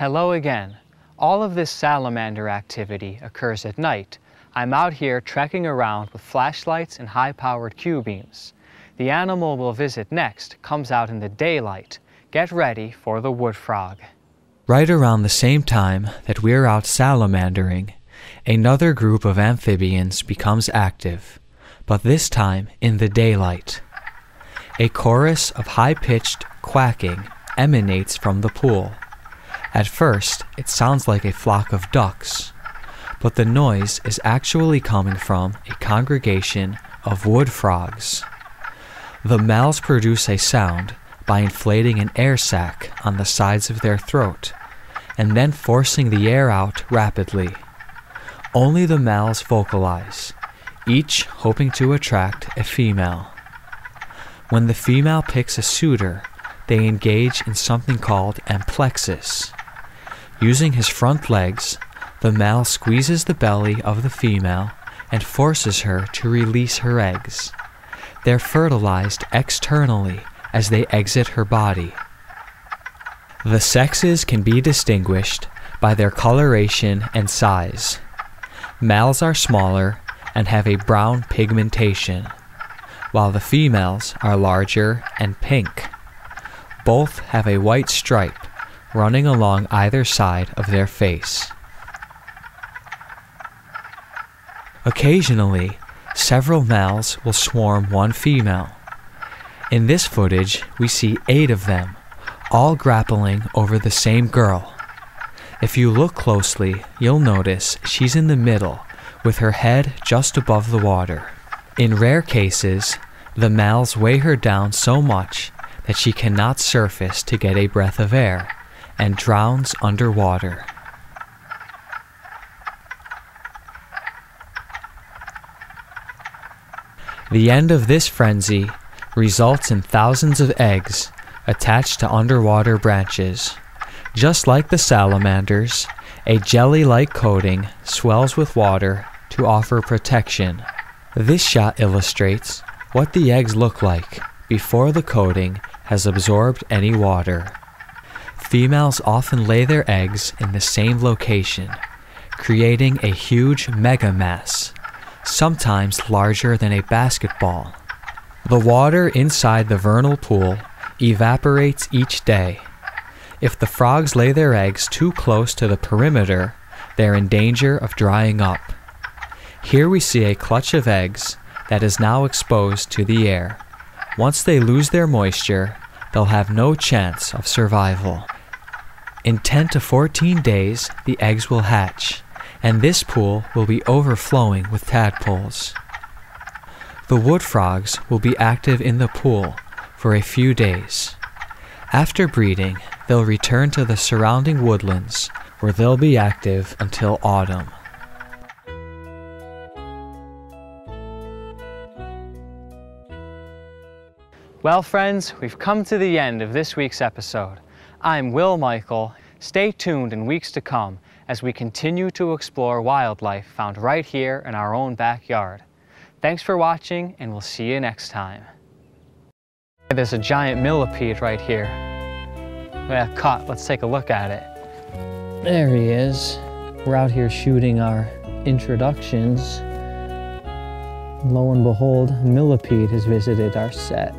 Hello again. All of this salamander activity occurs at night. I'm out here trekking around with flashlights and high-powered Q-beams. The animal we'll visit next comes out in the daylight. Get ready for the wood frog. Right around the same time that we're out salamandering, another group of amphibians becomes active, but this time in the daylight. A chorus of high-pitched quacking emanates from the pool. At first, it sounds like a flock of ducks, but the noise is actually coming from a congregation of wood frogs. The males produce a sound by inflating an air sac on the sides of their throat, and then forcing the air out rapidly. Only the males vocalize, each hoping to attract a female. When the female picks a suitor, they engage in something called amplexus. Using his front legs, the male squeezes the belly of the female and forces her to release her eggs. They're fertilized externally as they exit her body. The sexes can be distinguished by their coloration and size. Males are smaller and have a brown pigmentation, while the females are larger and pink. Both have a white stripe running along either side of their face. Occasionally, several males will swarm one female. In this footage, we see 8 of them, all grappling over the same girl. If you look closely, you'll notice she's in the middle, with her head just above the water. In rare cases, the males weigh her down so much that she cannot surface to get a breath of air, and drowns underwater. The end of this frenzy results in thousands of eggs attached to underwater branches. Just like the salamanders, a jelly-like coating swells with water to offer protection. This shot illustrates what the eggs look like before the coating has absorbed any water. Females often lay their eggs in the same location, creating a huge megamass, sometimes larger than a basketball. The water inside the vernal pool evaporates each day. If the frogs lay their eggs too close to the perimeter, they're in danger of drying up. Here we see a clutch of eggs that is now exposed to the air. Once they lose their moisture, they'll have no chance of survival. In 10 to 14 days, the eggs will hatch, and this pool will be overflowing with tadpoles. The wood frogs will be active in the pool for a few days. After breeding, they'll return to the surrounding woodlands, where they'll be active until autumn. Well, friends, we've come to the end of this week's episode. I'm Will Michael. Stay tuned in weeks to come as we continue to explore wildlife found right here in our own backyard. Thanks for watching, and we'll see you next time. There's a giant millipede right here. We got caught. Let's take a look at it. There he is. We're out here shooting our introductions. Lo and behold, a millipede has visited our set.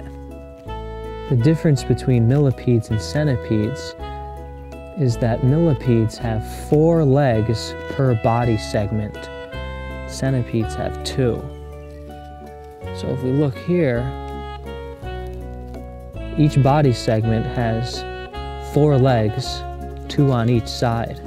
The difference between millipedes and centipedes is that millipedes have 4 legs per body segment. Centipedes have 2. So if we look here, each body segment has 4 legs, 2 on each side.